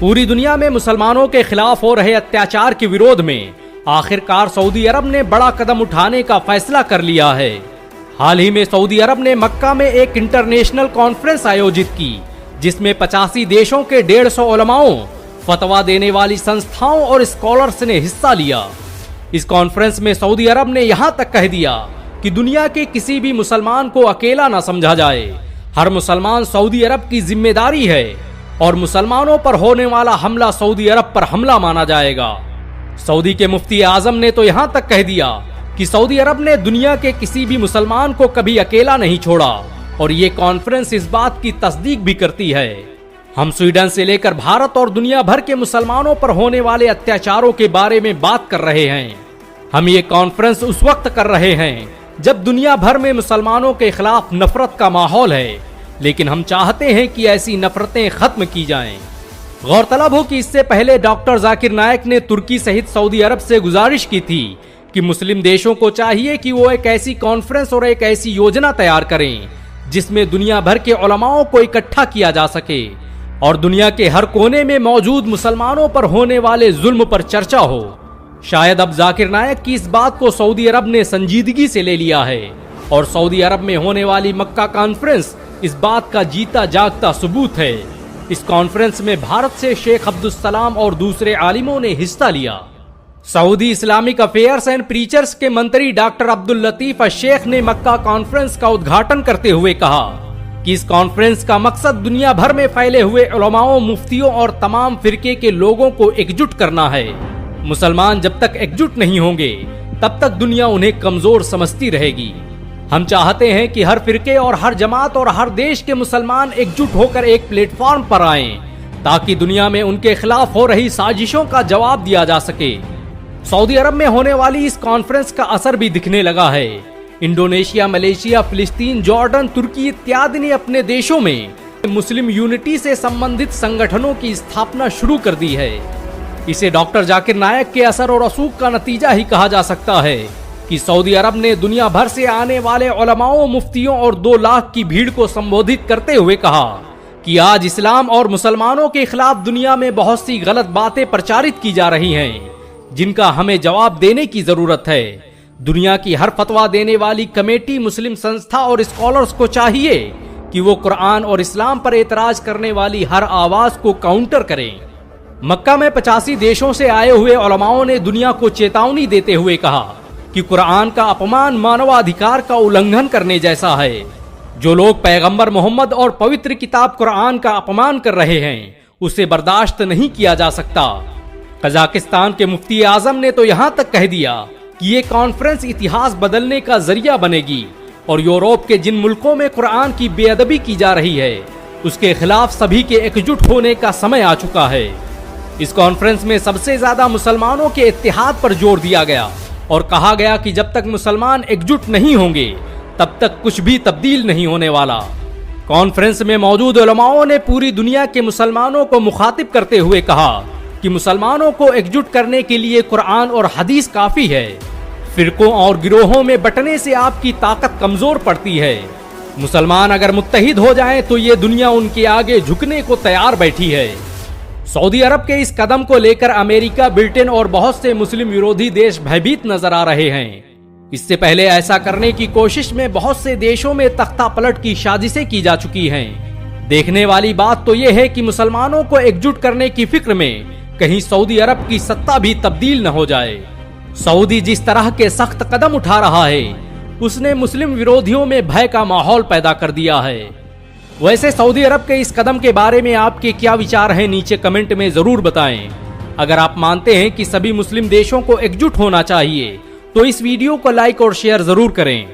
पूरी दुनिया में मुसलमानों के खिलाफ हो रहे अत्याचार के विरोध में आखिरकार सऊदी अरब ने बड़ा कदम उठाने का फैसला कर लिया है। हाल ही में सऊदी अरब ने मक्का में एक इंटरनेशनल कॉन्फ्रेंस आयोजित की, जिसमें 85 देशों के 150 उलमाओं, फतवा देने वाली संस्थाओं और स्कॉलर्स ने हिस्सा लिया। इस कॉन्फ्रेंस में सऊदी अरब ने यहां तक कह दिया कि दुनिया के किसी भी मुसलमान को अकेला न समझा जाए। हर मुसलमान सऊदी अरब की जिम्मेदारी है और मुसलमानों पर होने वाला हमला सऊदी अरब पर हमला माना जाएगा। सऊदी के मुफ्ती आजम ने तो यहां तक कह दिया कि सऊदी अरब ने दुनिया के किसी भी मुसलमान को कभी अकेला नहीं छोड़ा और ये कॉन्फ्रेंस इस बात की तस्दीक भी करती है। हम स्वीडन से लेकर भारत और दुनिया भर के मुसलमानों पर होने वाले अत्याचारों के बारे में बात कर रहे हैं। हम ये कॉन्फ्रेंस उस वक्त कर रहे हैं जब दुनिया भर में मुसलमानों के खिलाफ नफरत का माहौल है, लेकिन हम चाहते हैं कि ऐसी नफरतें खत्म की जाएं। गौरतलब हो कि इससे पहले डॉक्टर जाकिर नायक ने तुर्की सहित सऊदी अरब से गुजारिश की थी कि मुस्लिम देशों को चाहिए कि वो एक ऐसी कॉन्फ्रेंस और एक ऐसी योजना तैयार करें जिसमें दुनिया भर के उलमाओं को इकट्ठा किया जा सके और दुनिया के हर कोने में मौजूद मुसलमानों पर होने वाले जुल्म पर चर्चा हो। शायद अब जाकिर नायक की इस बात को सऊदी अरब ने संजीदगी से ले लिया है और सऊदी अरब में होने वाली मक्का कॉन्फ्रेंस इस बात का जीता जागता सबूत है। इस कॉन्फ्रेंस में भारत से शेख अब्दुल सलाम और दूसरे आलिमों ने हिस्सा लिया। Saudi Islamic affairs and preachers के मंत्री डॉक्टर अब्दुल लतीफ शेख ने मक्का कॉन्फ्रेंस का उद्घाटन करते हुए कहा कि इस कॉन्फ्रेंस का मकसद दुनिया भर में फैले हुए उलमाओं, मुफ्तियों और तमाम फिरके के लोगों को एकजुट करना है। मुसलमान जब तक एकजुट नहीं होंगे तब तक दुनिया उन्हें कमजोर समझती रहेगी। हम चाहते हैं कि हर फिरके और हर जमात और हर देश के मुसलमान एकजुट होकर एक प्लेटफॉर्म पर आएं ताकि दुनिया में उनके खिलाफ हो रही साजिशों का जवाब दिया जा सके। सऊदी अरब में होने वाली इस कॉन्फ्रेंस का असर भी दिखने लगा है। इंडोनेशिया, मलेशिया, फिलिस्तीन, जॉर्डन, तुर्की इत्यादि ने अपने देशों में मुस्लिम यूनिटी से संबंधित संगठनों की स्थापना शुरू कर दी है। इसे डॉक्टर जाकिर नायक के असर और रसूख का नतीजा ही कहा जा सकता है कि सऊदी अरब ने दुनिया भर से आने वाले उलमाओं, मुफ्तियों और 2 लाख की भीड़ को संबोधित करते हुए कहा कि आज इस्लाम और मुसलमानों के खिलाफ दुनिया में बहुत सी गलत बातें प्रचारित की जा रही हैं, जिनका हमें जवाब देने की जरूरत है। दुनिया की हर फतवा देने वाली कमेटी, मुस्लिम संस्था और स्कॉलर्स को चाहिए कि वो कुरान और इस्लाम पर एतराज करने वाली हर आवाज को काउंटर करें। मक्का में 85 देशों से आए हुए उलमाओं ने दुनिया को चेतावनी देते हुए कहा कि कुरान का अपमान मानवाधिकार का उल्लंघन करने जैसा है। जो लोग पैगंबर मोहम्मद और पवित्र किताब कुरान का अपमान कर रहे हैं, उसे बर्दाश्त नहीं किया जा सकता। कजाकिस्तान के मुफ्ती आजम ने तो यहाँ तक कह दिया कि ये कॉन्फ्रेंस इतिहास बदलने का जरिया बनेगी और यूरोप के जिन मुल्कों में कुरान की बेअदबी की जा रही है, उसके खिलाफ सभी के एकजुट होने का समय आ चुका है। इस कॉन्फ्रेंस में सबसे ज्यादा मुसलमानों के इत्तेहाद पर जोर दिया गया और कहा गया कि जब तक मुसलमान एकजुट नहीं होंगे तब तक कुछ भी तब्दील नहीं होने वाला। कॉन्फ्रेंस में मौजूद उलमाओं ने पूरी दुनिया के मुसलमानों को मुखातिब करते हुए कहा कि मुसलमानों को एकजुट करने के लिए कुरान और हदीस काफी है। फिरकों और गिरोहों में बंटने से आपकी ताकत कमजोर पड़ती है। मुसलमान अगर मुत्तहिद हो जाएं तो ये दुनिया उनके आगे झुकने को तैयार बैठी है। सऊदी अरब के इस कदम को लेकर अमेरिका, ब्रिटेन और बहुत से मुस्लिम विरोधी देश भयभीत नजर आ रहे हैं। इससे पहले ऐसा करने की कोशिश में बहुत से देशों में तख्ता पलट की साजिशें की जा चुकी हैं। देखने वाली बात तो यह है कि मुसलमानों को एकजुट करने की फिक्र में कहीं सऊदी अरब की सत्ता भी तब्दील न हो जाए। सऊदी जिस तरह के सख्त कदम उठा रहा है, उसने मुस्लिम विरोधियों में भय का माहौल पैदा कर दिया है। वैसे सऊदी अरब के इस कदम के बारे में आपके क्या विचार हैं, नीचे कमेंट में जरूर बताएं। अगर आप मानते हैं कि सभी मुस्लिम देशों को एकजुट होना चाहिए तो इस वीडियो को लाइक और शेयर जरूर करें।